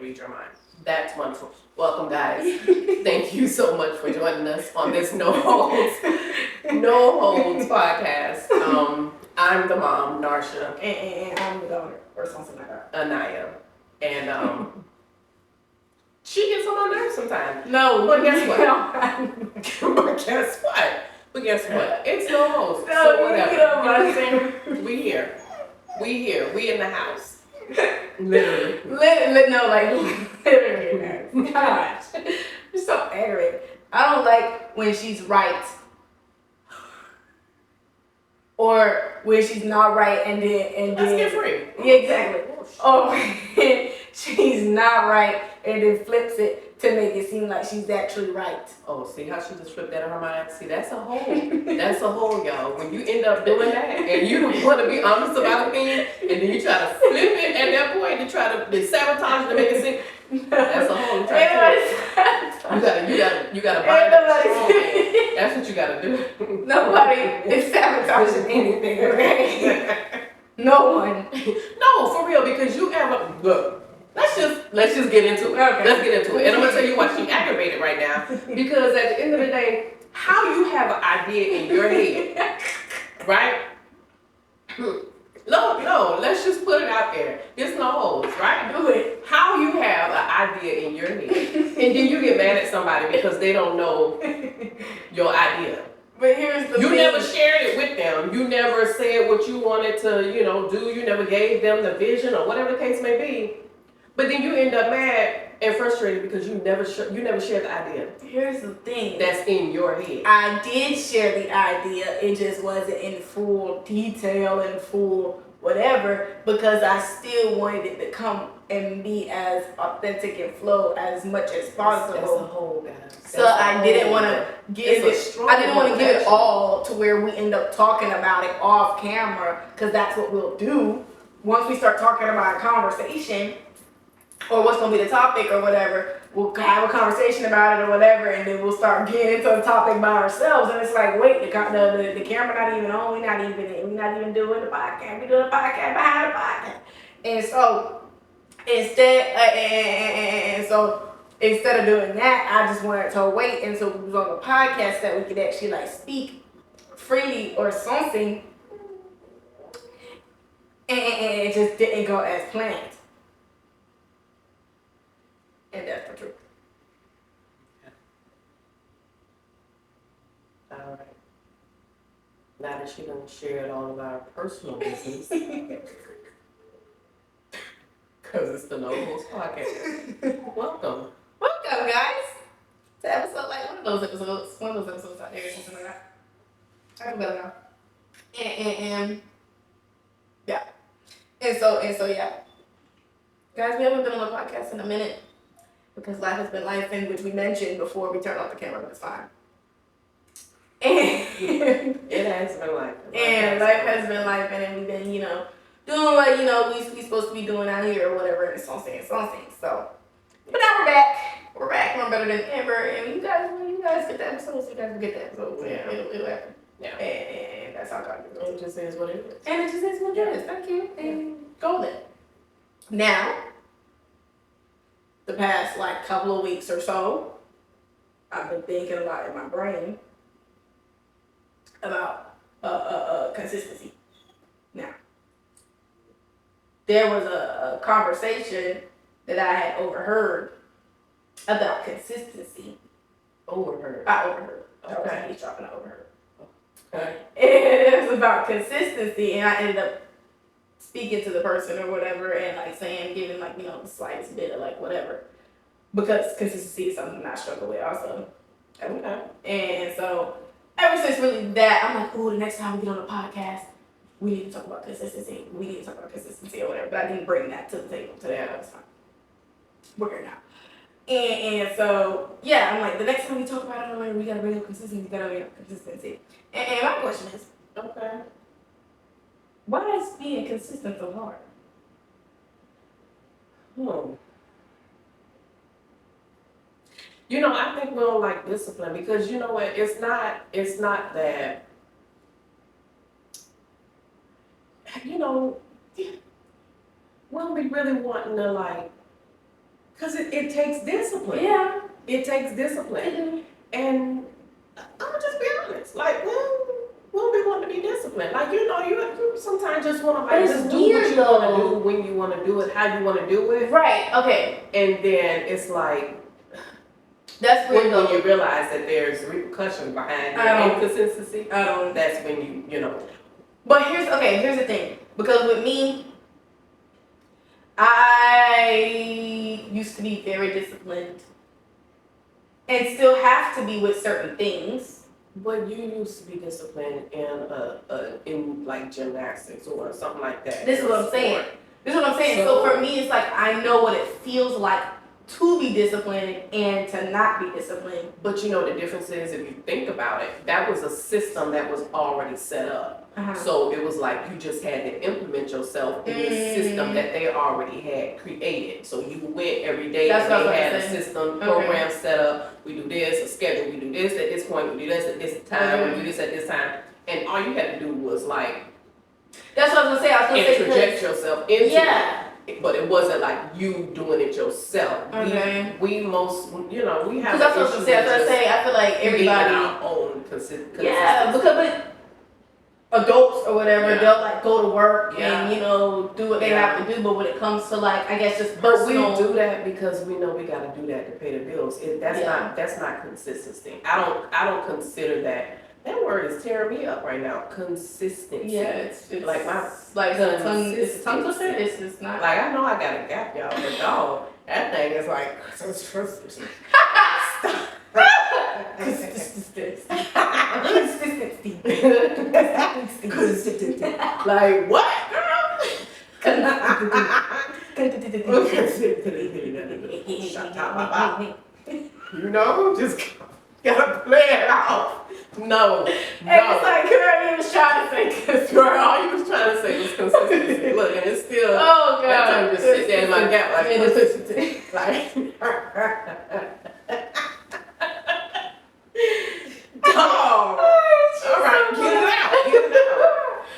read your mind. That's wonderful. Welcome, guys. Thank you so much for joining us on this No Holds podcast. I'm the mom, Narsha. And I'm the daughter, or something like that. Anaya. And she gets on my nerves sometimes. No, but guess what? But guess what? It's No Holds. No, so whatever. We here. We in the house. Literally. Literally. Gosh. You're so aggravated. I don't like when she's right. Or when she's not right and then Let's get free. Yeah, exactly. Or when she's not right and then flips it to make it seem like she's actually right. Oh, see how she just flipped that in her mind? See, that's a hole. That's a hole, y'all. When you end up doing that and you don't want to be honest about a thing and then you try to flip it at that point to try to sabotage to make it seem, that's a hole. You gotta bind up strong. That's what you gotta do. Nobody is sabotaging anything, okay? No one. No, for real, because you ever look. Let's just get into it. Okay. Let's get into it. And I'm gonna tell you why she's aggravated right now. Because at the end of the day, how you have an idea in your head, right? No, let's just put it out there. It's No Holds, right? Do it. How you have an idea in your head, and then you get mad at somebody because they don't know your idea. But here's the You thing. never shared it with them. You never said what you wanted to, do. You never gave them the vision or whatever the case may be. But then you end up mad and frustrated because you never shared the idea. Here's the thing. That's in your head. I did share the idea. It just wasn't in full detail and full whatever because I still wanted it to come and be as authentic and flow as much as possible. That's a whole, guys. So I didn't want to give it. I didn't want to give it all to where we end up talking about it off camera because that's what we'll do once we start talking about a conversation. Or what's going to be the topic or whatever, we'll have a conversation about it or whatever, and then we'll start getting into the topic by ourselves. And it's like, wait, the camera not even on, we're not even doing the podcast. We're doing the podcast behind the podcast. And so instead of doing that, I just wanted to wait until we was on the podcast that we could actually like speak freely or something. And it just didn't go as planned. And that's the truth. All right. Now that she done shared all of our personal business, because it's the No Holds podcast. Welcome, guys, to episode like one of those episodes out there or something like that. I can better now. And yeah. And so yeah. Guys, we haven't been on a podcast in a minute. Because life has been life, in which we mentioned before we turned off the camera, but it's fine. And it has been life. And life has been life, and then we've been, doing what, we supposed to be doing out here or whatever, and it's something. So, but now we're back. We're better than ever, and you guys get that episode, you guys will get that episode. Yeah. It'll happen. Yeah. And that's how God does it. It just is what it is. And it just is what it is. Thank you. And golden. Now, the past couple of weeks or so, I've been thinking a lot in my brain about consistency. Now, there was a conversation that I had overheard about consistency. I overheard. Okay. He's dropping. I overheard. Okay. And it was about consistency, and I ended up speaking to the person or whatever and giving the slightest bit of whatever, because consistency is something I struggle with also. Okay. And so ever since really that, I'm like, the next time we get on the podcast, we need to talk about consistency. Or whatever. But I didn't bring that to the table today. That's fine. We're here now. And so yeah, I'm like, the next time we talk about it, we gotta bring up consistency. And my question is, okay, why is being consistent so hard? I think we don't like discipline because you know what? It's not that. When we really wanting to Because it takes discipline. Yeah. It takes discipline. And I'm gonna just be honest. Like, when we want to be disciplined, like you sometimes just want to like just do what you want to do when you want to do it, how you want to do it. Right. Okay. And then it's like that's when you realize that there's repercussions behind the inconsistency. That's when you know. But here's the thing. Because with me, I used to be very disciplined and still have to be with certain things. But you used to be disciplined in like gymnastics or something like that. This is what I'm saying. So for me, it's like I know what it feels like to be disciplined and to not be disciplined. But you know the difference is, if you think about it, that was a system that was already set up. So it was like you just had to implement yourself in this system that they already had created. So you went every day and they had a system program set up. We do this, a schedule, we do this at this point, we do this at this time, we do this at this time. And all you had to do was like, that's what I was gonna say. Interject yourself into it. But it wasn't like you doing it yourself. We most, you know, we have. Because that's what I was gonna say. I feel like everybody our own consistency. Yeah, because adults or whatever, they'll like go to work and you know do what they have to do. But when it comes to like, I guess just personal, but we do that because we know we got to do that to pay the bills. That's not consistency. I don't consider that. That word is tearing me up right now. Consistency. Yeah, it's like my it's tongue twister. It's just not. Like I know I got a gap, y'all, but dog, that thing is like consistency. Consistency. Like what, girl? You know, just gotta play it out. No. And it's like, girl, you was trying to say consistency. Girl, all you was trying to say was consistency. Look, and it's still. Oh, God. That time just sit there in my gap like consistency. Like. Dog. All right, get it out.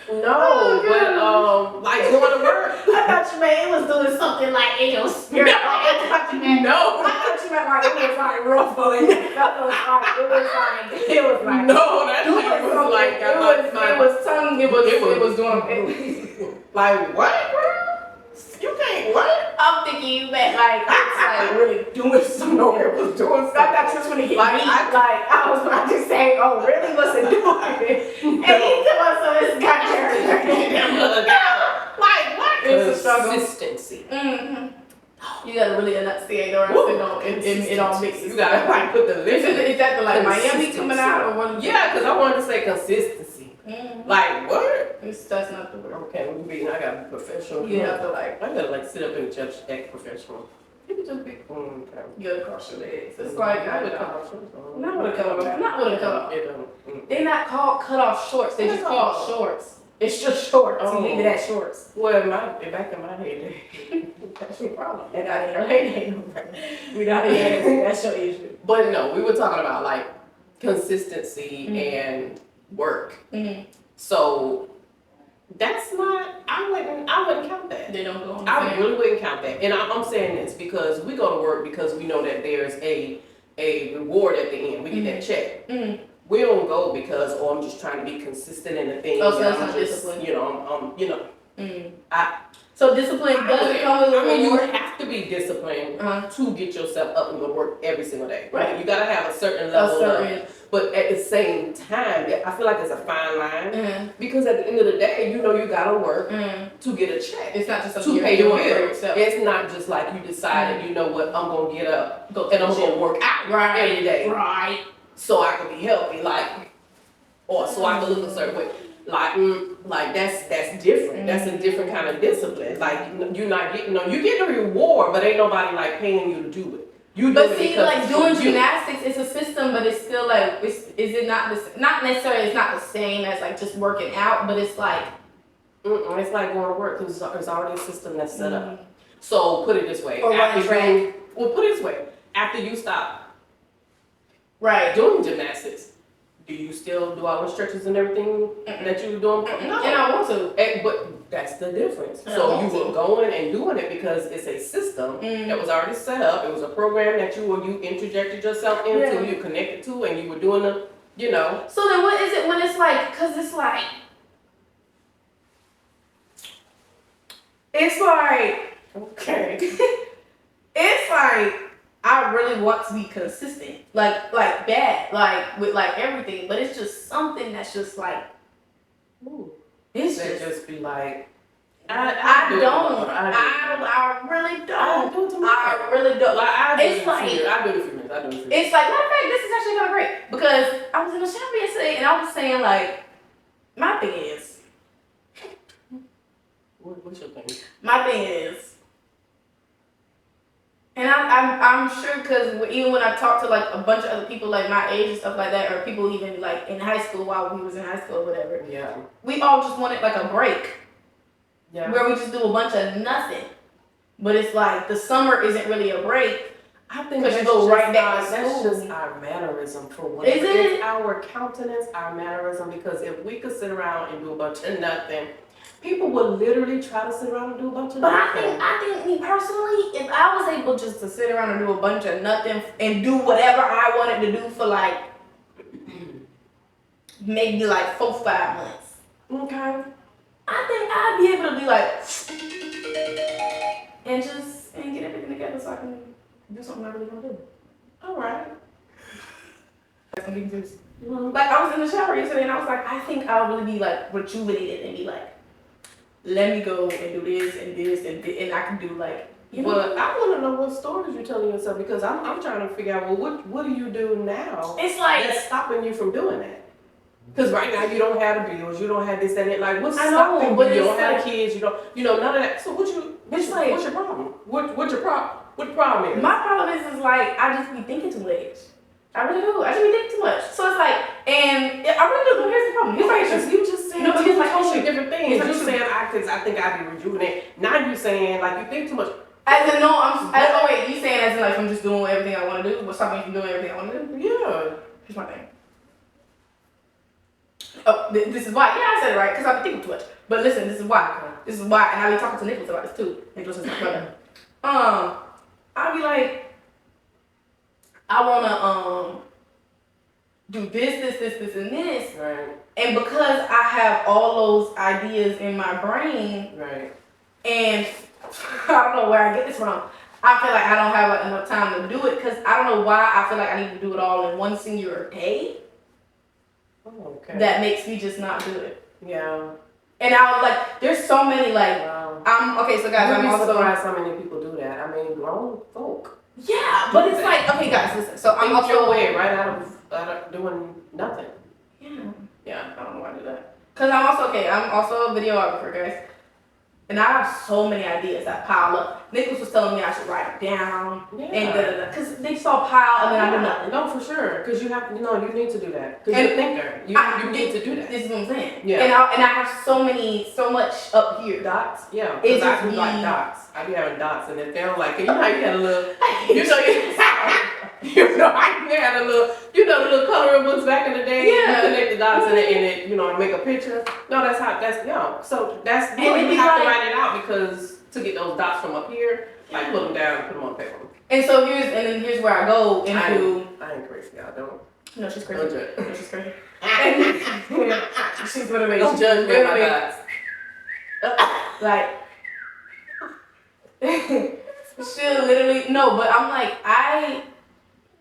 No, but like going to work. I thought you meant it was doing something like in your spirit. I thought you meant like it was like ruffling. It was like no, that was like it was doing like what, bro? You can't what? I'm thinking you meant like it's like really doing something. No, it was doing something. I thought you was gonna hit me. I was about to say, oh really? What's it doing? And he told us so this got like what? It's a consistency. You gotta really enunciate or else it all mixes. You gotta like put the list. Is that the like Miami coming out or what? Yeah, because I wanted to say consistency. Like what? That's not the word. Okay, I gotta be professional. You have to like. I gotta like sit up in the church act professional. People just be. You gotta cross your legs. It's like not with a cutoff. They're not called cutoff shorts. They just called shorts. It's just shorts. You leave it at shorts. Well, back in my head, that's your problem. And I didn't. We not here. That's your issue. But no, we were talking about like consistency and work. So that's not. I wouldn't count that. They don't go on. I really wouldn't count that. And I'm saying this because we go to work because we know that there's a reward at the end. We get that check. We don't go because I'm just trying to be consistent in the things. Oh, so that's not discipline. So discipline doesn't come with a reward. You have to be disciplined to get yourself up and go to work every single day. Right. You gotta have a certain level but at the same time, I feel like it's a fine line because at the end of the day, you gotta work to get a check. It's not just something to pay your doing for bill. yourself. It's not just like you decided, you know what, I'm gonna get up and I'm gonna work out every day. Right. So I can be healthy, or so I can look a certain way. Like that's different. That's a different kind of discipline. Like you're not getting you get a reward, but ain't nobody like paying you to do it. But see, like doing gymnastics, it's a system, but it's still like, is it not not necessarily? It's not the same as like just working out, but it's like, it's like going to work because there's already a system that's set up. So put it this way, or running track. Well, put it this way: after you stop, doing gymnastics, do you still do all the stretches and everything that you were doing? No, and I want to. But That's the difference. So you were going and doing it because it's a system that was already set up. It was a program that you interjected yourself into, you connected to, and you were doing the, you know. So then what is it when it's like, because it's like, okay. It's like, I really want to be consistent. Like bad. Like, with like everything. But it's just something that's just like, Ooh. It's just be like, I really don't. I really don't. Like, I do it's it like, for you. I do it for you. It's like, matter of fact, this is actually kind of great because I was in the shower yesterday and I was saying like, my thing is. What's your thing? My thing is, and I'm sure because even when I talk to like a bunch of other people like my age and stuff like that, or people even like in high school while we was in high school or whatever, we all just wanted like a break, where we just do a bunch of nothing. But it's like the summer isn't really a break. I think that's, that's just our mannerism for what is it? It's our countenance, our mannerism. Because if we could sit around and do a bunch of nothing, people would literally try to sit around and do a bunch of nothing. But I think me personally, if I was able just to sit around and do a bunch of nothing and do whatever I wanted to do for like maybe like 4-5 months, okay, I think I'd be able to be like and get everything together so I can do something I really want to do. All right. Like I was in the shower yesterday and I was like, I think I'll really be like rejuvenated and be like, let me go and do this and this and I can do like, you know. But I want to know what stories you're telling yourself because I'm trying to figure out, well, what do you do now? It's like that's stopping you from doing that. Because right now you don't have the bills, you don't have this and that. Like what's I know, stopping but you? You don't like, have kids, you know none of that. So what's your problem? What's your problem? What the problem is? My problem is like I just be thinking too much. I really do. I just be thinking too much. So it's like, and I really do. But here's the problem. You just saying two totally different things. You saying I think I'd be rejuvenated. Now you saying like you think too much. As in wait, you saying as in like I'm just doing everything I want to do, but stopping me from doing everything I want to do? Yeah. Here's my thing. Oh, this is why. Yeah, I said it right because I be thinking too much. But listen, this is why. And I be talking to Nicholas about this too. Nicholas is my brother. I be like, I wanna do this, and this. Right. And because I have all those ideas in my brain, right. And I don't know where I get this from. I feel like I don't have like enough time to do it because I don't know why I feel like I need to do it all in one singular day. Oh, okay. That makes me just not do it. Yeah. And I was like, there's so many like, okay, so guys, I'm also surprised how many people do that. I mean, grown folk. Yeah, but it's like, okay, guys, listen. So I'm also your way right out of doing nothing. Yeah, I don't know why I do that. Cause I'm also a videographer, guys. And I have so many ideas that pile up. Nicholas was telling me I should write them down and because they just all pile and then I do nothing. No, for sure. Because you have, you need to do that. Because you're a thinker. You need to do that. This is what I'm saying. Yeah. And I have so much up here. Dots. Yeah. Because I do like dots. I be having dots and then they're like, you know how you had a little, you had a little, the little coloring books back in the day. Yeah. You connect the dots and it, make a picture. No, so that's, you have to write it out because to get those dots from up here, like put them down and put them on paper. And so here's where I go into. I ain't crazy, y'all. Don't. No, she's crazy. Don't judge. No, she's crazy. She's motivated. Don't judge me by dots. Like, she'll literally but I'm like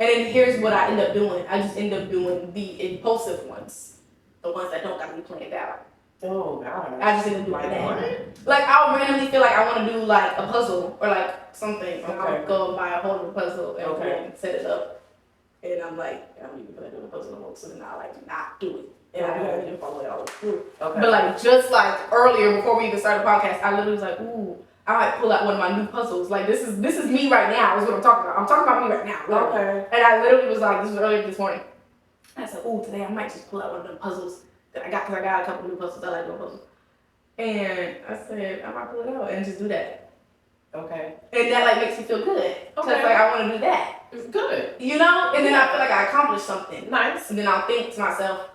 and then here's what I end up doing. I just end up doing the impulsive ones, the ones that don't gotta be planned out. Oh God! I just end up doing that. Like I'll randomly feel like I want to do like a puzzle or like something, and I'll go buy a whole new puzzle and set it up. And I'm like, I don't even feel like doing a puzzle no more, so then I like not do it. And I didn't follow it all through. Okay. But like just like earlier before we even started the podcast, I literally was like, ooh, I might pull out one of my new puzzles. Like this is me right now is what I'm talking about. I'm talking about me right now. Literally. Okay. And I literally was like, this was earlier this morning. And I said, ooh, today I might just pull out one of them puzzles that I got because I got a couple new puzzles. I like doing puzzles. And I said, I might pull it out and just do that. Okay. And that like makes me feel good. Because like I want to do that. It's good. And then I feel like I accomplished something. Nice. And then I'll think to myself,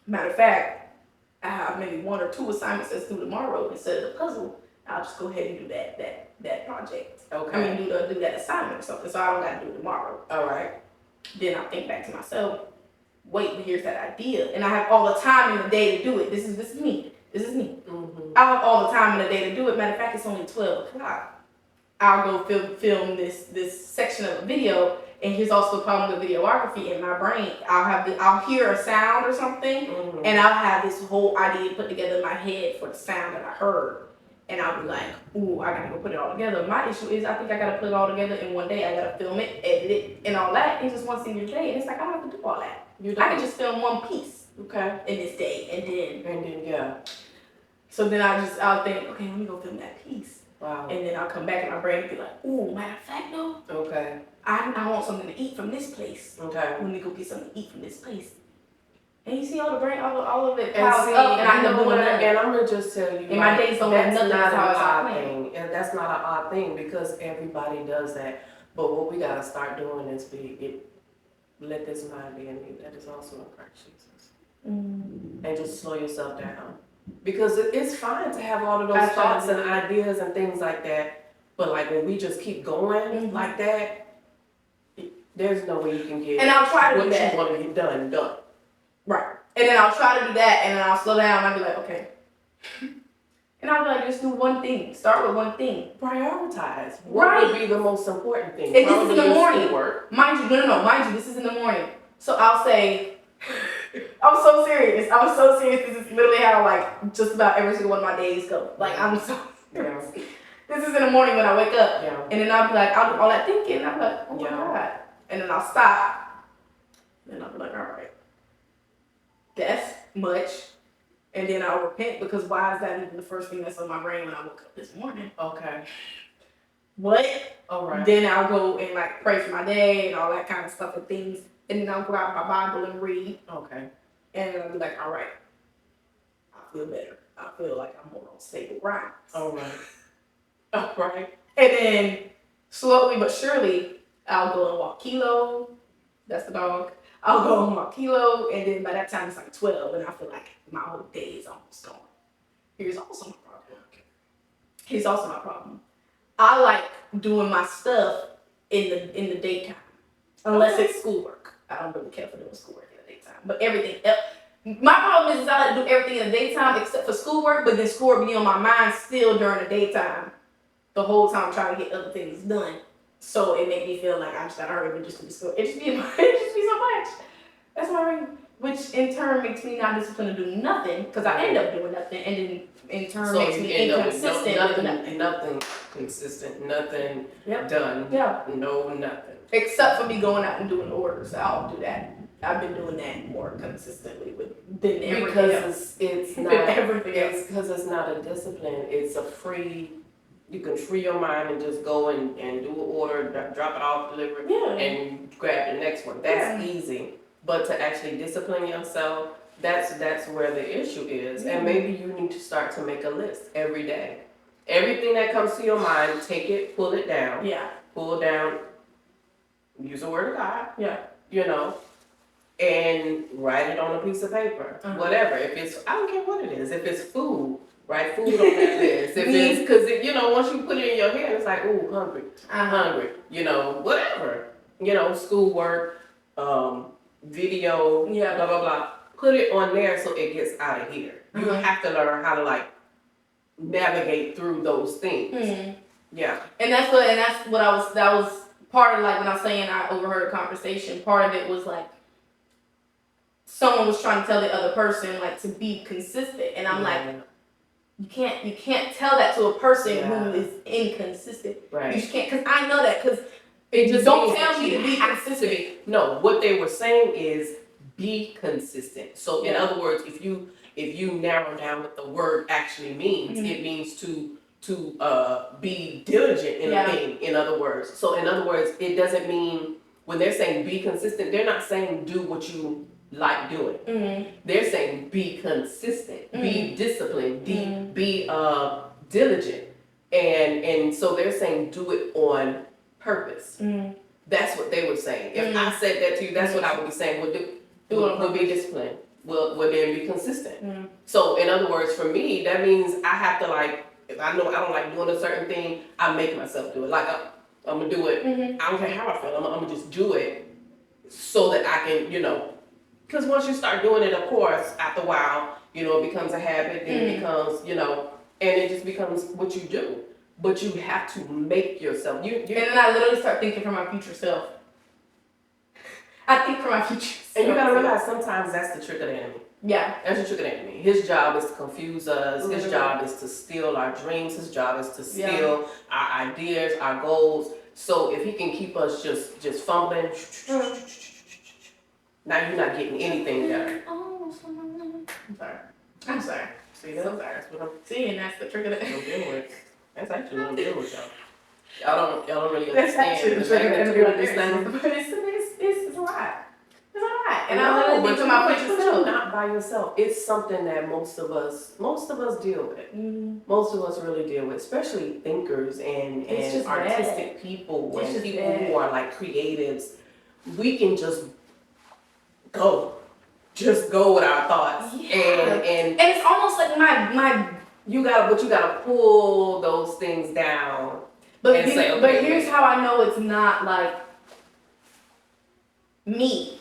matter of fact, I have maybe 1 or 2 assignments that's due tomorrow instead of the puzzle, I'll just go ahead and do that project. Okay. I mean, do that assignment or something, so I don't got to do it tomorrow. All right. Then I'll think back to myself, wait, but here's that idea. And I have all the time in the day to do it. This is me. Mm-hmm. I have all the time in the day to do it. Matter of fact, it's only 12 o'clock. I'll go film this section of a video, and here's also the problem with videography in my brain. I'll hear a sound or something, Mm-hmm. and I'll have this whole idea put together in my head for the sound that I heard. And I'll be like, ooh, I gotta go put it all together. My issue is I think I gotta put it all together in one day. I gotta film it, edit it, and all that in just one single day. And it's like, I don't have to do all that. I can just film one piece Okay. in this day, and then yeah. so then I'll think, okay, let me go film that piece. Wow. And then I'll come back in my brain and be like, ooh, matter of fact, though, Okay. I want something to eat from this place. Okay. Let me go get something to eat from this place. And you see all the brain, all of it And piles see, up, and I you know know doing what? nothing. And I'm gonna just tell you, And my days don't have that's nothing, not that's how an it's odd planned. thing. And that's not an odd thing because everybody does that. But what we gotta start doing is let this mind be in you that is also in Christ Jesus, and just slow yourself down because it's fine to have all of those thoughts and ideas and things like that. But like when we just keep going like that, there's no way you can get And I'll try to do what that. you want to get done. Right. And then I'll try to do that, and then I'll slow down, and I'll be like, okay. And I'll be like, just do one thing. Start with one thing. Prioritize. What would be the most important thing? And this is in the morning. Schoolwork. Mind you, no. Mind you, this is in the morning. So I'll say, I'm so serious. This is literally how like just about every single one of my days go. Like I'm so serious. Yeah. This is in the morning when I wake up. Yeah. And then I'll be like, I'll do all that thinking. And I'm like, oh my Yeah. God. And then I'll stop. Then I'll be like, all right. That's much. And then I'll repent because why is that even the first thing that's on my brain when I woke up this morning? Okay. What? All right. Then I'll go and like pray for my day and all that kind of stuff and things. And then I'll go out my Bible and read. Okay. And I'll be like, all right. I feel better. I feel like I'm more on stable ground. All right. All right. And then slowly but surely, I'll go and walk Kilo. That's the dog. I'll go and walk Kilo. And then by that time, it's like 12. And I feel like my whole day is almost gone. Here's also my problem. I like doing my stuff in the daytime. Unless it's schoolwork. I don't really care for doing schoolwork in the daytime. But everything else. My problem is I like to do everything in the daytime except for schoolwork, but then schoolwork be on my mind still during the daytime. The whole time trying to get other things done. So it made me feel like I just gotta hurry up and just do school. It just be so much. That's why which in turn makes me not disciplined to do nothing, because I end up doing nothing, and then in turn So makes you me end up with inconsistent. nothing consistent, nothing done. Yeah. No, nothing. Except for me going out and doing orders. I'll do that. I've been doing that more consistently than everything else. Because it's not everything else. it's because it's not a discipline. It's a free. You can free your mind and just go and do an order, drop it off, deliver it, and grab the next one. That's easy. But to actually discipline yourself, that's where the issue is. And maybe you need to start to make a list every day. Everything that comes to your mind, take it, pull it down. Yeah. Pull down, use the word of God. Yeah. You know, and write it on a piece of paper. Whatever. If it's, I don't care what it is. If it's food, write food on that list. If it's, because, you know, once you put it in your head, it's like, ooh, hungry. I'm hungry. You know, whatever. You know, schoolwork, video, blah, blah, blah. Put it on there so it gets out of here. You have to learn how to, like, navigate through those things. Yeah. And that's what that was part of, like, when I was saying I overheard a conversation, part of it was like someone was trying to tell the other person, like, to be consistent, and I'm like, you can't tell that to a person who is inconsistent. Right. You just can't, because I know that, because it just don't tell me to be consistent. No, what they were saying is be consistent. So in other words, if you narrow down what the word actually means, it means to be diligent in a thing, in other words. So in other words, it doesn't mean, when they're saying be consistent, they're not saying do what you like doing. They're saying be consistent, be disciplined, be diligent. And so they're saying do it on purpose. That's what they were saying. If I said that to you, that's what I would be saying. Would be disciplined. will then be consistent. So in other words, for me, that means I have to like, if I know I don't like doing a certain thing, I make myself do it. Like I'm gonna do it. I don't care how I feel. I'm gonna just do it so that I can, because once you start doing it, of course, after a while, it becomes a habit. Then it becomes, and it just becomes what you do. But you have to make yourself. And then I literally start thinking for my future self. I think for my future self. And you gotta realize sometimes that's the trick of the enemy. Yeah. That's the trick of the enemy. His job is to confuse us. His job is to steal our dreams. His job is to steal our ideas, our goals. So if he can keep us just fumbling, now you're not getting anything done. I'm sorry. See, that's what I'm seeing. That's the trick of the dealing with. That's actually what I'm dealing with, y'all. Y'all don't really understand. That's actually the trick of the enemy. But it's a lot. It's a lot. And I literally think to my future self. You're not by yourself. It's something that most of us deal with. Most of us really deal with, especially thinkers and artistic people and people who are like creatives. We can just go with our thoughts. And it's almost like my you gotta pull those things down. But here's how I know it's not like me.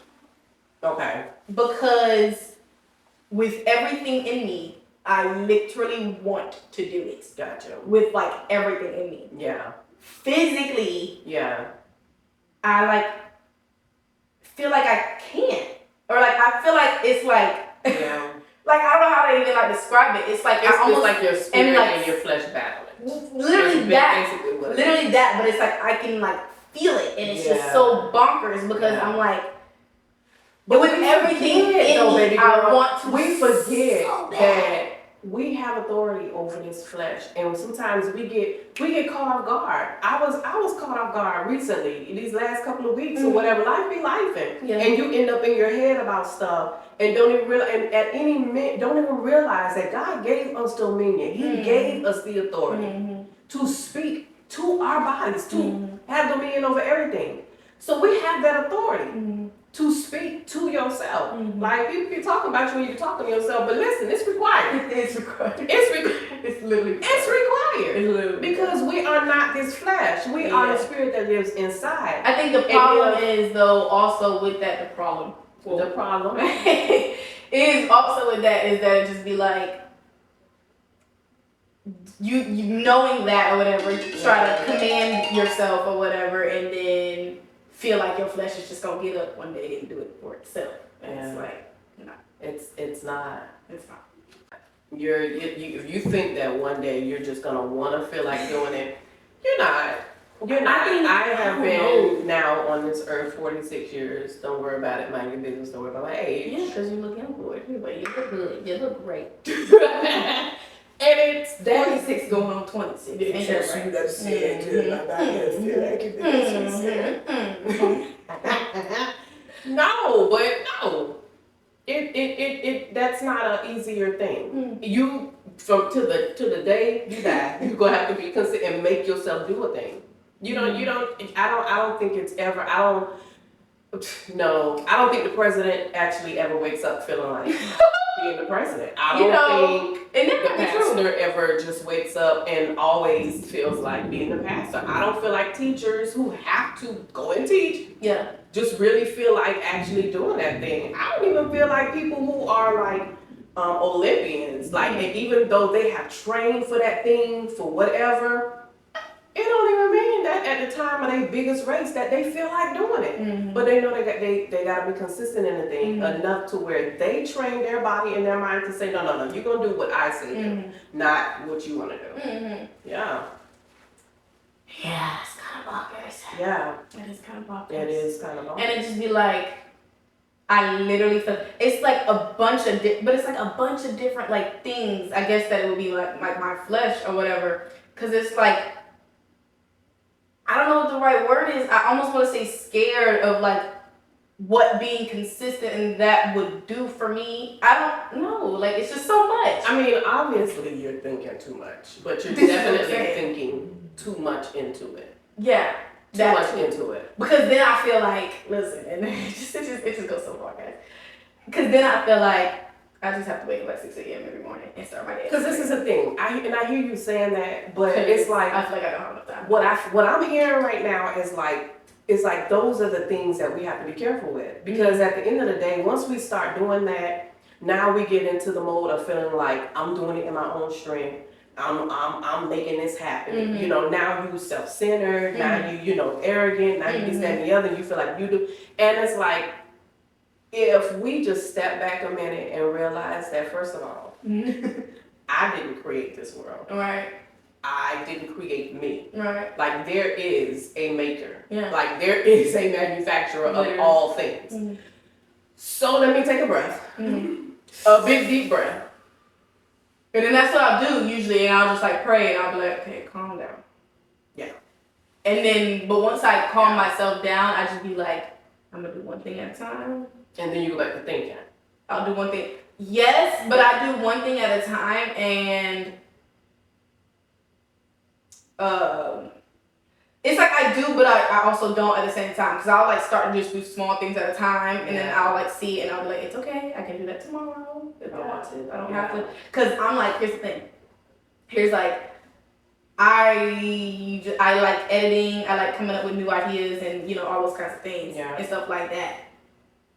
Okay. Because with everything in me, I literally want to do it. Gotcha. With like everything in me. Yeah. Physically. Yeah. I like feel like I can't. Or like I feel like it's like like I don't know how to even like describe it. It's like it's almost like your spirit and your flesh battling. Literally that, but it's like I can like feel it, and it's just so bonkers because I'm like, but with everything in me, I want to. We forget that we have authority over this flesh, and sometimes we get caught off guard. I was caught off guard recently, these last couple of weeks or whatever. Life be lifing, and you end up in your head about stuff. And don't even realize, and at any minute, don't even realize that God gave us dominion. He gave us the authority to speak to our bodies, to have dominion over everything. So we have that authority to speak to yourself. Like people be talking about you when you're talking to yourself, but listen, it's required. It's required. It's required. Because we are not this flesh. We are the spirit that lives inside. I think the problem is though also with that the problem is also with that is that it just be like you knowing that or whatever, you try to command yourself or whatever, and then feel like your flesh is just gonna get up one day and do it for itself. And it's like, no, it's not. It's not. If you think that one day you're just gonna want to feel like doing it, you're not. I have been now on this earth 46 years. Don't worry about it. Mind your business. Don't worry about my age. Yeah, because you look young for it. You look good. You look great. And it's 46 going on 26. Ain't that right? That's good. No. It that's not an easier thing. You to the day you die, you're gonna have to be consistent and make yourself do a thing. I don't think it's ever. I don't think the president actually ever wakes up feeling like being the president. I don't think the pastor ever just wakes up and always feels like being the pastor. I don't feel like teachers who have to go and teach just really feel like actually doing that thing. I don't even feel like people who are like Olympians, like, and even though they have trained for that thing, for whatever, it don't even mean that at the time of their biggest race that they feel like doing it. But they know they gotta be consistent in the thing enough to where they train their body and their mind to say, no, you're gonna do what I say do, not what you wanna do. Yeah. Yeah, it's kind of bonkers. Yeah. It is kind of bonkers. It is kind of bonkers. And it just be like, I literally feel, it's like a bunch of, but it's like a bunch of different like things, I guess that it would be like my flesh or whatever. Cause it's like, I don't know what the right word is. I almost want to say scared of like what being consistent in that would do for me. I don't know. Like it's just so much. I mean, obviously you're thinking too much, but you're definitely thinking too much into it. Yeah. Too much into it. Because then I feel like, listen, and it just goes so far, guys. Because Because then I feel like I just have to wake up at 6 a.m. every morning and start my day. Because this is the thing. I hear you saying that, but it's like I feel like I don't have enough time. What I'm hearing right now is like those are the things that we have to be careful with. Because at the end of the day, once we start doing that, now we get into the mode of feeling like I'm doing it in my own strength. I'm making this happen. You know, now you self-centered, now you know, arrogant, now you this, that, and the other, and you feel like you do. And it's like, if we just step back a minute and realize that, first of all, I didn't create this world. Right. I didn't create me. Right. Like, there is a maker. Yeah. Like, there is a manufacturer of all things. So let me take a breath. A big, deep breath. And then that's what I'll do usually, and I'll just like pray, and I'll be like, okay, calm down. Yeah. And then, but once I calm myself down, I just be like, I'm gonna do one thing at a time. And then you go back to thinking. I'll do one thing. Yes, but I do one thing at a time, and it's like I do, but I also don't at the same time. Because I'll like start to just do small things at a time, and then I'll like see it, and I'll be like, it's okay, I can do that tomorrow if I want to. I don't have to. Because I'm like, here's the thing. Here's like, I like editing, I like coming up with new ideas, and you know, all those kinds of things and stuff like that.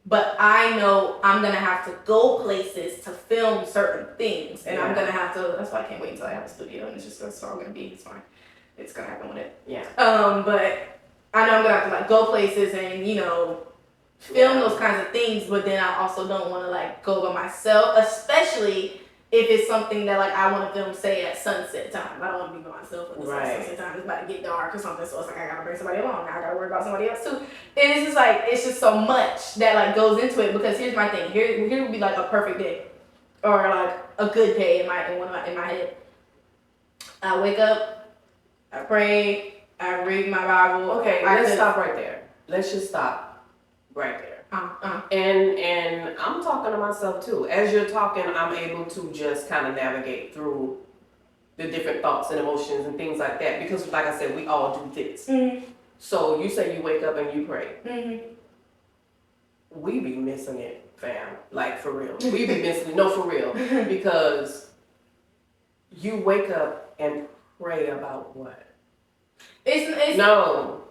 But I know I'm gonna have to go places to film certain things, and I'm gonna have to. That's why I can't wait until I have a studio, and it's just that's all gonna be. It's fine. It's gonna happen with it. Yeah. But I know I'm gonna have to like go places and you know film those kinds of things. But then I also don't want to like go by myself, especially if it's something that like I want to film, say at sunset time. I don't want to be by myself when it's like sunset time. It's about to get dark or something, so it's like I gotta bring somebody along. I gotta worry about somebody else too. And it's just like it's just so much that like goes into it. Because here's my thing. Here would be like a perfect day, or like a good day in my head. I wake up. I pray, I read my Bible. Okay, let's stop right there. Let's just stop right there. And I'm talking to myself too. As you're talking, I'm able to just kind of navigate through the different thoughts and emotions and things like that. Because like I said, we all do this. So you say you wake up and you pray. We be missing it, fam. Like, for real. We be missing it. No, for real. Because you wake up and pray about what? No,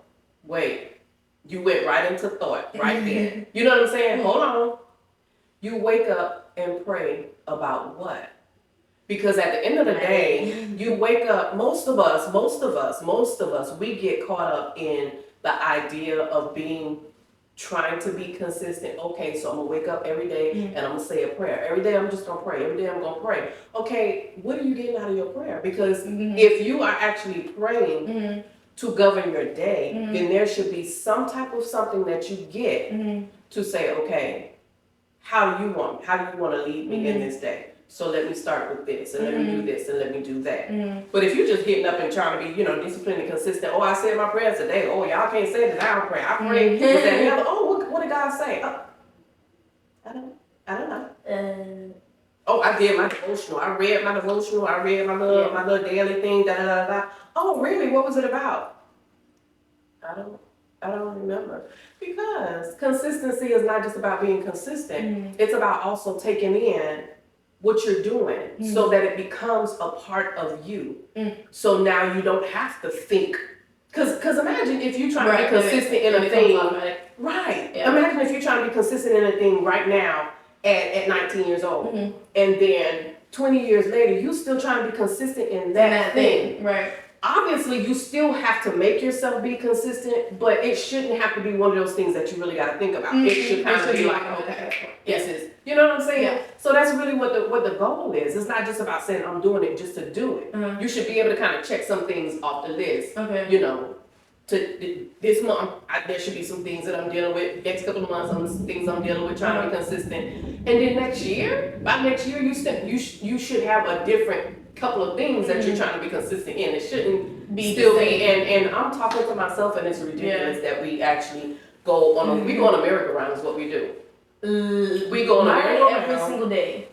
wait. You went right into thought right there. You know what I'm saying? Hold on. You wake up and pray about what? Because at the end of the day, you wake up, most of us, we get caught up in the idea of trying to be consistent. Okay, so I'm gonna wake up every day and I'm gonna say a prayer. Every day I'm just gonna pray. Every day I'm gonna pray. Okay, what are you getting out of your prayer? Because if you are actually praying to govern your day, then there should be some type of something that you get to say, okay, how do you want to lead me in this day? So let me start with this, and let me do this, and let me do that. But if you're just getting up and trying to be, disciplined and consistent, I said my prayers today. Oh, y'all can't say that I don't pray. I pray this, that, and the other. Oh, what did God say? Oh, I don't know. Oh, I did my devotional. I read my devotional. I read my little daily thing. Da da da da. Oh, really? What was it about? I don't remember. Because consistency is not just about being consistent. It's about also taking in what you're doing so that it becomes a part of you. So now you don't have to think. Because imagine if you're trying to be consistent in a thing. Right. Yeah. Imagine if you're trying to be consistent in a thing right now at 19 years old. And then 20 years later, you're still trying to be consistent in that thing. Right. Obviously, you still have to make yourself be consistent, but it shouldn't have to be one of those things that you really got to think about. It should kind of be like, okay, this is, you know what I'm saying? Yeah. So that's really what the goal is. It's not just about saying I'm doing it just to do it. You should be able to kind of check some things off the list. To this month, there should be some things that I'm dealing with. Next couple of months, some things I'm dealing with, trying to be consistent. And then by next year, you should have a different couple of things that you're trying to be consistent in. It shouldn't still be. And I'm talking to myself, and it's ridiculous that we actually go on we go on a merry-go-round is what we do. We go on a merry-go-round every single day.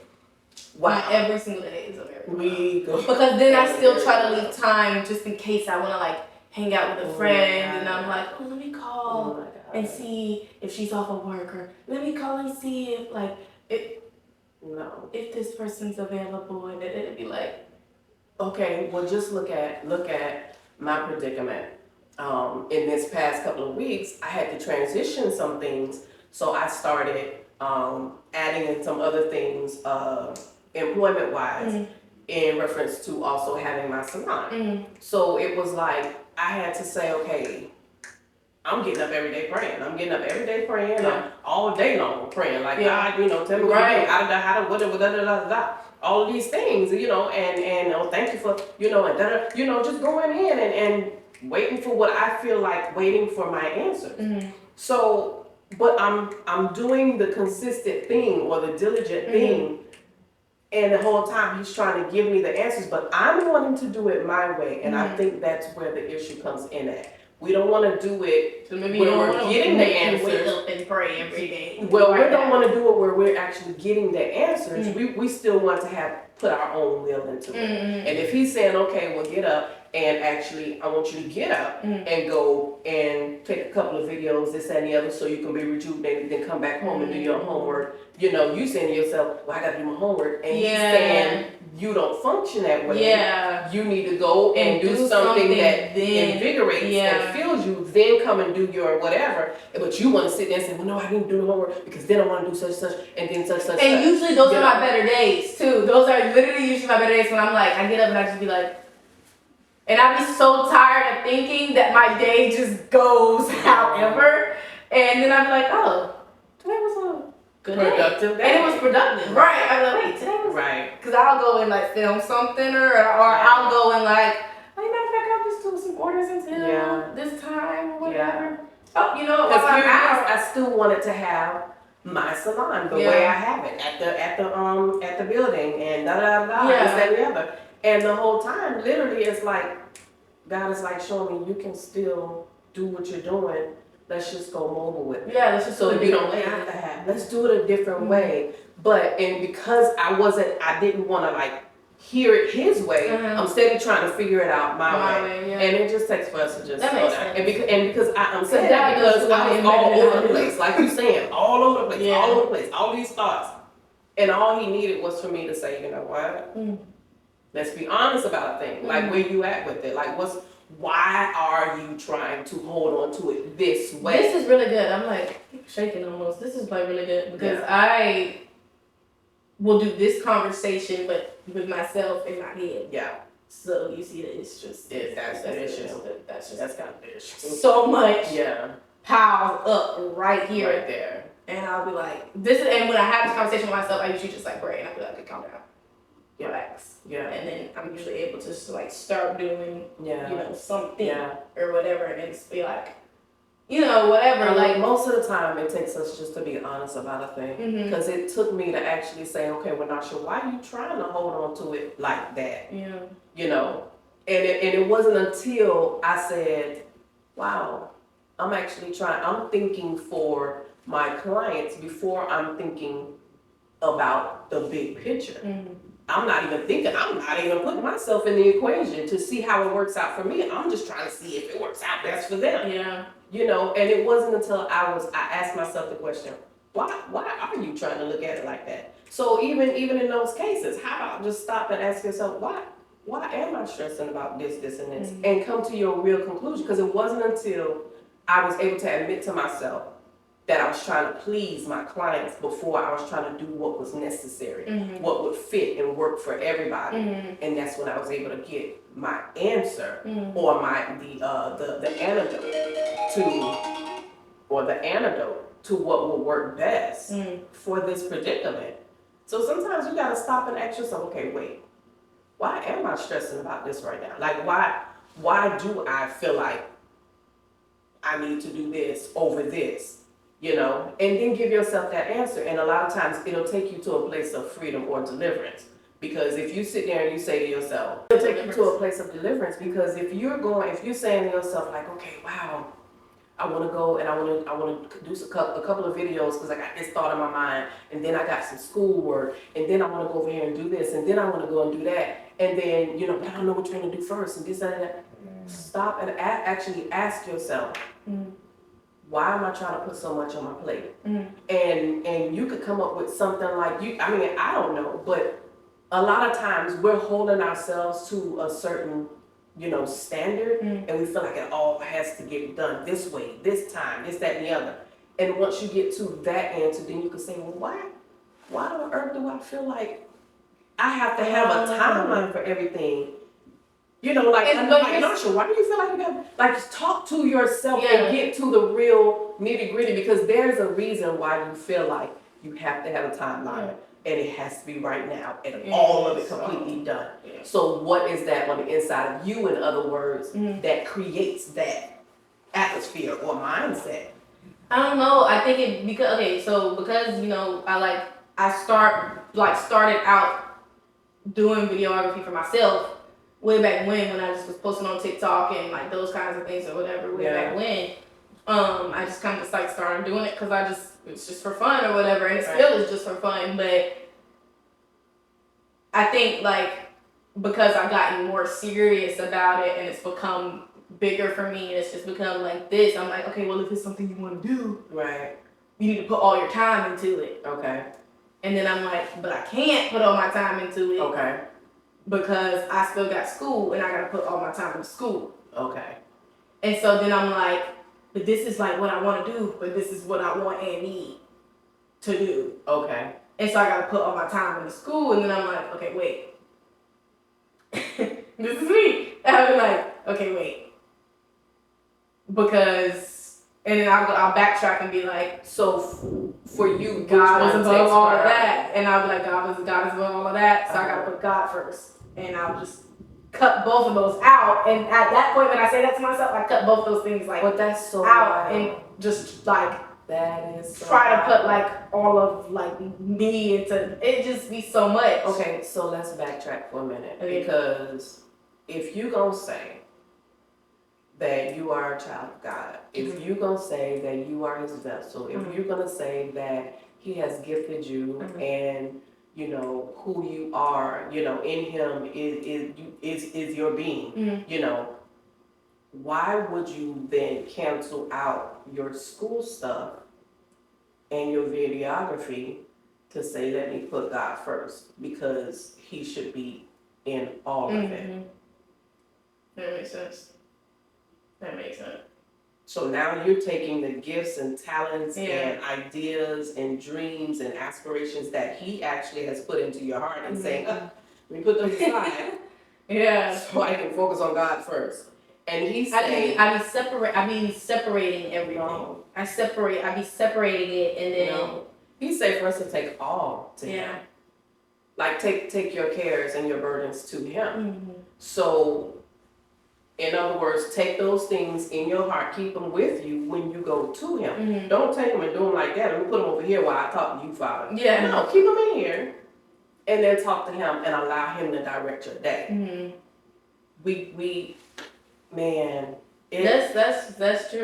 Wow. Every single day is a merry-go-round. We go. Because then I still try to leave time just in case I want to like hang out with a friend, and I'm like, let me call and see if she's off of work, or let me call and see if No. If this person's available, and it'd be like, okay, well, just look at my predicament. In this past couple of weeks, I had to transition some things, so I started adding in some other things, employment-wise, in reference to also having my salon. So it was like I had to say, okay, I'm getting up every day praying. I'm all day long praying. Like, God, tell me what to do, how to, what, all of these things, and thank you for, and just going in and waiting for what I feel like waiting for my answers. So, but I'm doing the consistent thing or the diligent thing, and the whole time he's trying to give me the answers, but I'm wanting to do it my way, and I think that's where the issue comes in at. We don't want to do it so maybe when we're getting the answers. Wake up and pray every day. Well, we don't want to do it where we're actually getting the answers. We still want to put our own will into it. And if he's saying, okay, well, get up, and actually I want you to get up and go and take a couple of videos, this and the other, so you can be rejuvenated, then come back home and do your homework. You saying to yourself, well, I got to do my homework, and he's saying you don't function that way. You need to go and do something that invigorates and fills you, then come and do your whatever. But you want to sit there and say, well, no, I didn't do the homework because then I want to do such, and then such. And usually those are my better days too. Those are literally usually my better days when I'm like, I get up and I just be like, and I be so tired of thinking that my day just goes however, and then I'm like, oh, today was a good productive day. And it was productive, right? I'm like, wait, today was because I'll go and like film something, or I'll go and like, matter of fact, I'll just do some orders until this time or whatever. Oh, because I still wanted to have my salon the way I have it at the building and this, that, and the other. And the whole time, literally, it's like God is like showing me you can still do what you're doing. Let's just go mobile with it. Let's just so you don't have to have. Let's do it a different way. And because I didn't want to like hear it his way. I'm steady trying to figure it out my way. And it just takes for us to just slow down. And because I'm saying that because I was all over the place, like you're saying, all over the place, all these thoughts. And all he needed was for me to say, you know what? Let's be honest about a thing. Like, where you at with it? Like, why are you trying to hold on to it this way? This is really good. I'm like shaking almost. This is like really good because I will do this conversation, but with myself in my head. So you see that it's just that's kind of the issue. So much piled up right here, right there, and I'll be like, this is. And when I have this conversation with myself, I usually just like pray, and I'll be like, okay, calm down. Relax. And then I'm usually able to just like start doing, something or whatever, and just be like, whatever. Like most of the time, it takes us just to be honest about a thing, because it took me to actually say, okay, well, not sure why are you trying to hold on to it like that. And it wasn't until I said, wow, I'm thinking for my clients before I'm thinking about the big picture. I'm not even putting myself in the equation to see how it works out for me. I'm just trying to see if it works out best for them. And it wasn't until I asked myself the question, why are you trying to look at it like that? So even in those cases, how about just stop and ask yourself, why am I stressing about this, and this? And come to your real conclusion. Because it wasn't until I was able to admit to myself that I was trying to please my clients before I was trying to do what was necessary, what would fit and work for everybody. And that's when I was able to get my answer or the antidote to what will work best for this predicament. So sometimes you gotta stop and ask yourself, okay, wait, why am I stressing about this right now? Like why do I feel like I need to do this over this? And then give yourself that answer. And a lot of times it'll take you to a place of freedom or deliverance. Because if you sit there and you say to yourself, it'll take you to a place of deliverance. Because if you're saying to yourself like, okay, wow, I want to go and I want to do a couple of videos because I got this thought in my mind, and then I got some schoolwork, and then I want to go over here and do this, and then I want to go and do that, and then but I don't know what you're going to do first, and this and that. Stop and actually ask yourself. why am I trying to put so much on my plate? Mm-hmm. And you could come up with something like I don't know, but a lot of times we're holding ourselves to a certain, standard, and we feel like it all has to get done this way, this time, this, that, and the other. And once you get to that answer, then you can say, well, why on earth do I feel like I have to have a timeline for everything? Narsha, why do you feel like you got just talk to yourself and get to the real nitty gritty? Because there's a reason why you feel like you have to have a timeline and it has to be right now and all of it completely done. Yeah. So what is that on the inside of you, in other words, that creates that atmosphere or mindset? I don't know. I think because I started out doing videography for myself way back when I just was posting on TikTok and like those kinds of things or whatever way back when. I just kind of just like started doing it because it's just for fun or whatever, and it still is just for fun. But I think like because I've gotten more serious about it and it's become bigger for me and it's just become like this, I'm like, okay, well, if it's something you want to do, right, you need to put all your time into it. Okay. And then I'm like, but I can't put all my time into it. Okay. Because I still got school and I gotta put all my time into school. Okay. And so then I'm like, but this is like what I want to do, but this is what I want and need to do. Okay. And so I gotta put all my time into school, and then I'm like, okay, wait. This is me. And I'll be like, okay, wait. Because, and then I'll backtrack and be like, so for you, God is above all of that. And I'll be like, God is above all of that, so I gotta put God first. And I'll just cut both of those out. And at that point, when I say that to myself, I cut both those things but that's so out wild. and just like that is so try wild. to put like all of like me into it. Just be so much. Okay, so let's backtrack for a minute because if you gonna say that you are a child of God, if you gonna say that you are His vessel, if you're gonna say that He has gifted you and who you are, in Him is your being, why would you then cancel out your school stuff and your videography to say, let me put God first, because He should be in all of it? That makes sense. So now you're taking the gifts and talents and ideas and dreams and aspirations that He actually has put into your heart and saying, let me put them aside so I can focus on God first. And He's saying, I be separating everything. No. I be separating it, and then He said for us to take all to Him. Like take your cares and your burdens to Him. So, in other words, take those things in your heart, keep them with you when you go to Him. Don't take them and do them like that. And put them over here while I talk to you, Father. Yeah. No, keep them in here, and then talk to Him and allow Him to direct your day. We, man. That's true.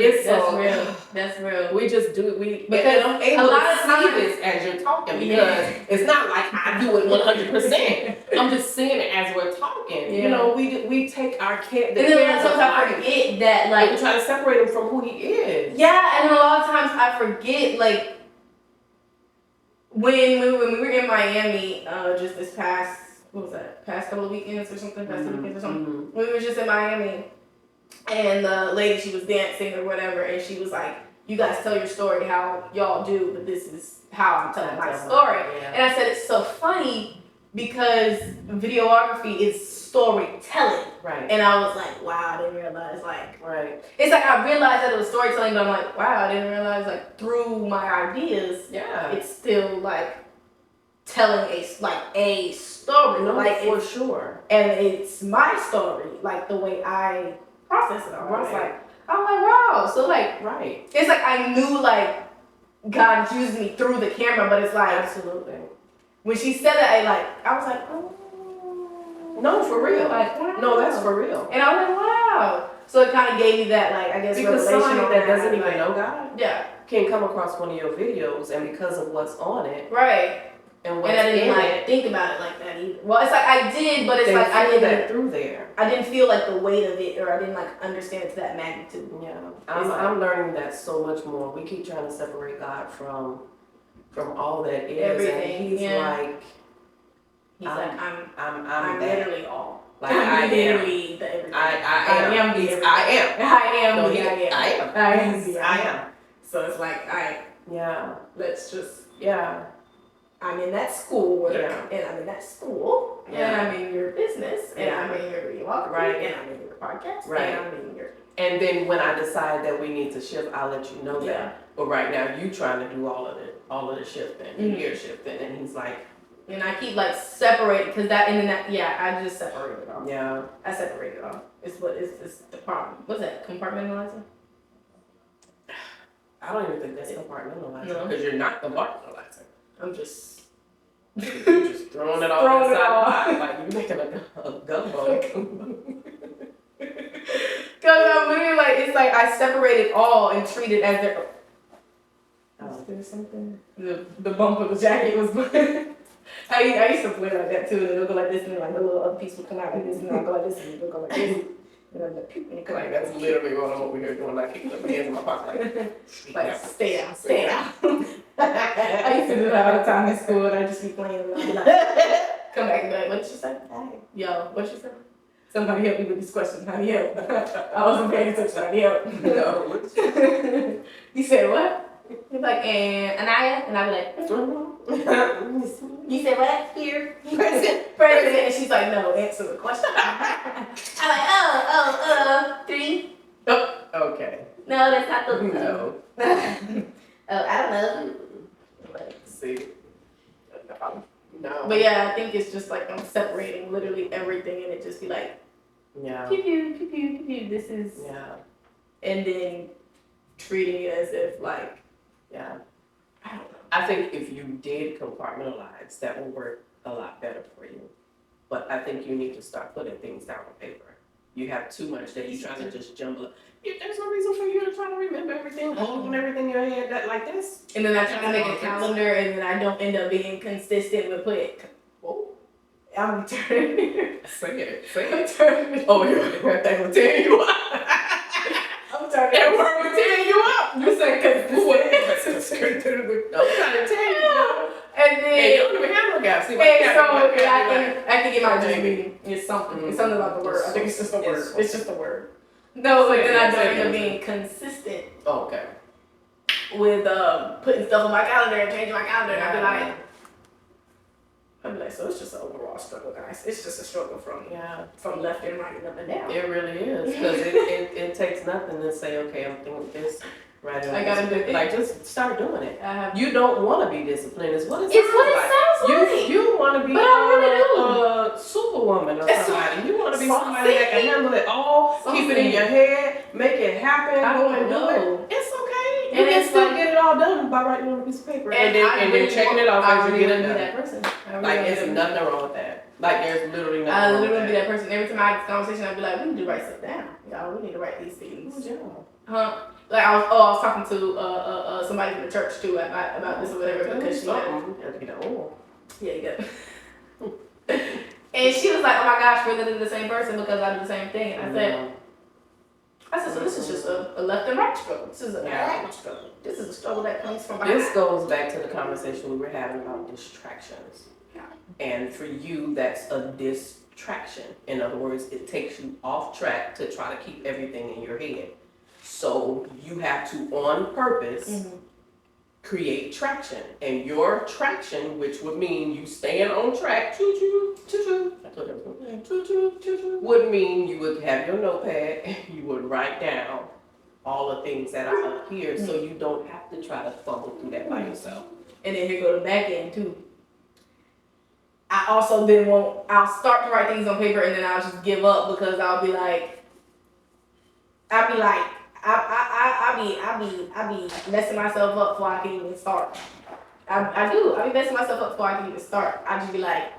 That's real. We just do it. Because I'm able to see this as you're talking because it's not like I do it 100%. I'm just seeing it as we're talking. We take our care. And then sometimes I forget that we try to separate him from who he is. Yeah, and a lot of times I forget like when we were in Miami, just this past couple of weekends or something, we were just in Miami. And the lady, she was dancing or whatever, and she was like, you guys tell your story how y'all do, but this is how I'm telling my story. And I said, it's so funny because videography is storytelling. Right. And I was like, wow, I didn't realize, it's like I realized that it was storytelling, but I'm like, wow, I didn't realize, through my ideas, it's still, telling a story. No, for sure. And it's my story, the way I process it all. I'm like, wow. So it's like I knew God used me through the camera, but it's absolutely. When she said that, I was like, oh. No, for real. Wow. No, that's for real. And I was like, wow. So it kind of gave me that, I guess, because revelation somebody that doesn't even know God, can come across one of your videos, and because of what's on it, right, and what's I didn't in it, think about it like that either. Well, it's like I did, but it's They like I feel didn't. that through there. I didn't feel like the weight of it, or I didn't like understand it to that magnitude. Yeah, I'm learning that so much more. We keep trying to separate God from all that is, Everything, and He's like, He's like, I'm that. literally all. Like I'm literally the everything. I am. the everything. I am. I am No, the he- I am. I am. I am the I am. So it's like, all right, Yeah, let's just. yeah, I'm in that schoolwork, Yeah. and I'm in that school, and Yeah. I'm in your business, and Yeah. I'm in your vlog, Right. and I'm in your podcast, Right. and I'm in your. and then when I decide that we need to shift, I'll let you know Yeah. that. But right now, you trying to do all of the shifting, Mhm. you're shifting, and He's like, And I keep like separating, because that, and then that, yeah, I just separate it off. yeah, I separate it off. It's what is the problem. What's that? Compartmentalizing? I don't even think that's compartmentalizing, No. because you're not compartmentalizing. I'm just. You're just throwing it all Throwing it inside all. the pot, like you're making a gumbo. Because I'm literally like, it's like I separate it all and treat it as their. Oh. Is there something? The bump of the jacket was. I used to play like that too, and it'll go like this, and then like the little other piece will come out like this, and then I'll go like this, and it'll go like this. And then the pew, and it come Like out that's literally what I'm over here doing, like kicking my hands in my pocket. like, stay down, stay down. I used to do that all the time in school, and I'd just be playing, and I'd be like, come back and be like, what did you say? Yo, what you say? Somebody help me with this question. How do you help? I wasn't paying attention. How do you help? No. You said what? He's like, and Anaya? And I'd be like, you said what? Here? President. And she's like, no, answer the question. I'm like, 3. Oh, okay. No, that's not the. No. I don't know. See. No. But yeah, I think it's just like I'm separating literally everything, and it just be like, Yeah. pew pew pew pew pew pew. This is, Yeah. and then treating it as if like, Yeah. I don't know. I think if you did compartmentalize, that would work a lot better for you. But I think you need to start putting things down on paper. You have too much that you're trying to just jumble up. There's no reason for you to try to remember everything, holding everything in your head that like this. And then I try to make a calendar, and then I don't end up being consistent with put. Whoa. I'm turning. Say it. Say I'm it. turning. Oh, yeah. They will tear you up. I'm turning. That word will tear you up. You said consistent. I'm trying to tell you. And then. Hey, you don't even have no gaps. See, And so I think it might just be it's something. It's something about the word. I think it's just a word. It's- It's just a word. No, but then I Say don't it, end up say it. being consistent Oh, okay. with putting stuff on my calendar and changing my calendar. And I'd be like, so it's just an overall struggle, guys. It's just a struggle from left and right and up and down. It really is, because it takes nothing to say, okay, I'm thinking this, right? I gotta do it. Like, just start doing it. I have. You don't want to be disciplined, is what it It's sounds what it like. sounds like. You want to be But I really a superwoman or It's somebody. You want to be so somebody that can sexy. handle it all, So keep it in your head, make it happen, I go don't and do know. it. It's okay. You And can it's still like- get it all done by writing on a piece of paper And and then checking it off I as you really get wanna it be done. that person. I really Like, wanna there's be- nothing wrong with that. Like, there's literally nothing I wrong literally with be that. that person. Every time I have this conversation, I'd be like, we need to write stuff down. Y'all, we need to write these things. Good job. Huh? Like I was talking to somebody from the church too about this or whatever because she had, yeah, you got it. And she was like, oh my gosh, we're literally the same person because I do the same thing. And I said, so this is just a left and right struggle. This is a right struggle. This is a struggle that comes from behind. This goes back to the conversation we were having about distractions. Yeah. And for you, that's a distraction. In other words, it takes you off track to try to keep everything in your head. So you have to, on purpose, create traction. And your traction, which would mean you staying on track, choo-choo, choo-choo, I told you, choo-choo, choo-choo, would mean you would have your notepad and you would write down all the things that are up here so you don't have to try to fumble through that by yourself. And then here go the back end too. I also I'll start to write things on paper and then I'll just give up because I'll be messing myself up before I can even start. I be messing myself up before I can even start. I just be like,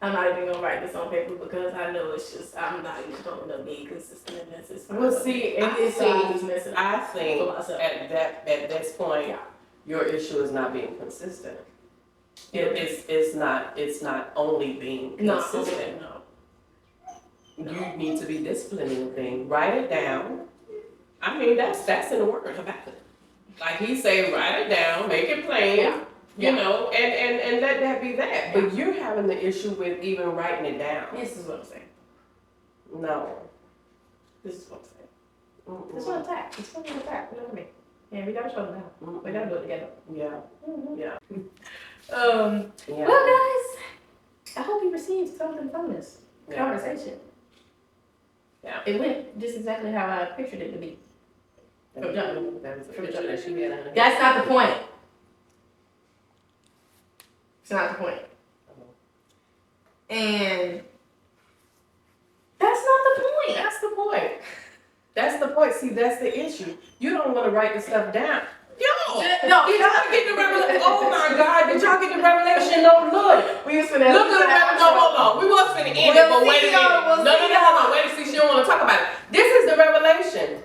I'm not even gonna write this on paper because I know it's just, I'm not even going to be consistent in this. It's fine. Well, see, I think at this point, your issue is not being consistent. It's not only being consistent. No. You need to be disciplining the thing. Write it down. I mean, that's in the word Habakkuk. Like he say, write it down, make it plain. Yeah. You know, and let that be that. But you're having the issue with even writing it down. This is what I'm saying. No. This is what I'm saying. This is what I'm saying. This is what I'm saying. You know what I mean? Yeah, we gotta show them now. We gotta do it together. Yeah. Yeah. Yeah. Well, guys, I hope you received something from this conversation. Yeah. It went just exactly how I pictured it to be. That was a picture that she had on her. That's not the point. It's not the point. And that's not the point. That's the point. That's the point. See, that's the issue. You don't want to write the stuff down. Yo! No, did y'all get the revelation? Oh my God, did y'all get the revelation? No, look. We was finna Look at the revelation. No, hold on. We was finna end it, but wait a minute. No, hold on. Wait a see, she don't want to talk about it. This is the revelation.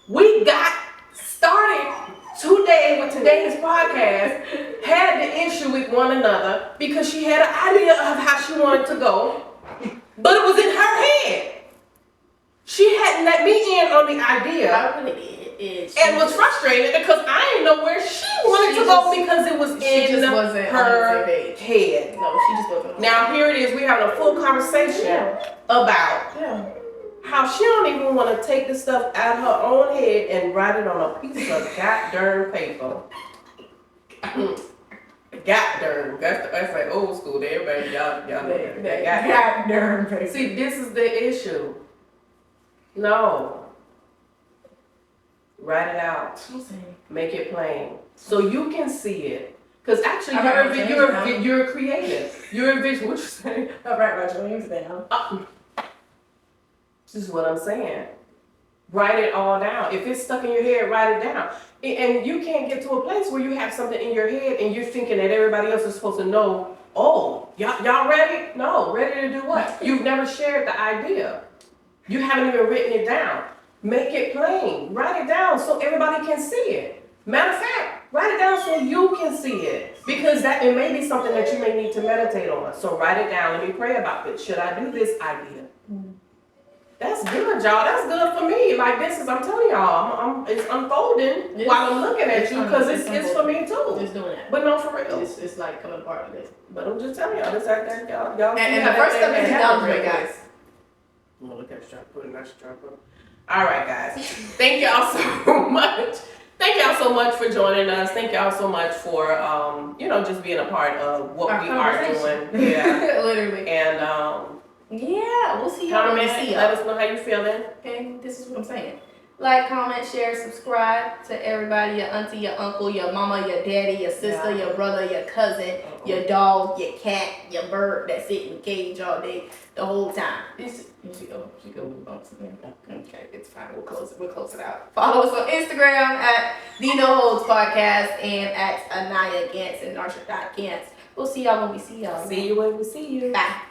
We got started today with today's podcast, had the issue with one another because she had an idea of how she wanted to go, but it was in her head. She hadn't let me in on the idea. I really did. And was frustrated because I didn't know where she wanted to go because it was in her head. No, she just wasn't. Now here it is. We having a full conversation about how she don't even want to take the stuff out of her own head and write it on a piece of goddamn paper. Goddamn. That's like old school. Everybody, y'all know that. Goddamn paper. See, this is the issue. No. Write it out. Make it plain. So you can see it. Because actually, you're creative. You're a visual. What you saying? I'll write my dreams down. This is what I'm saying. Write it all down. If it's stuck in your head, write it down. And you can't get to a place where you have something in your head and you're thinking that everybody else is supposed to know, oh, y'all ready? No, ready to do what? You've never shared the idea. You haven't even written it down. Make it plain. Write it down so everybody can see it. Matter of fact, write it down so you can see it. Because it may be something that you may need to meditate on. So write it down. Let me pray about it. Should I do this idea? That's good, y'all. That's good for me. Like this is, I'm telling y'all, it's unfolding while I'm looking at you because it's for me too. Just doing that. But no, for real. It's like coming apart with this. But I'm just telling y'all, this like that, y'all. And the first step is acknowledgement, guys. I'm gonna look at you, put a nice strap up. All right, guys. Thank y'all so much. Thank y'all so much for joining us. Thank y'all so much for just being a part of what we are doing. Yeah. Literally. And yeah, we'll see y'all. Comment, let us know how you feeling. Okay, this is what I'm saying. Like, comment, share, subscribe to everybody, your auntie, your uncle, your mama, your daddy, your sister, your brother, your cousin, your dog, your cat, your bird that sit in the cage all day, the whole time. She go okay, it's fine. We'll close it out. Follow us on Instagram at The No Holds Podcast and at Anaya Gantz and Narsha Gantz. We'll see y'all when we see y'all. See you when we see you. Bye.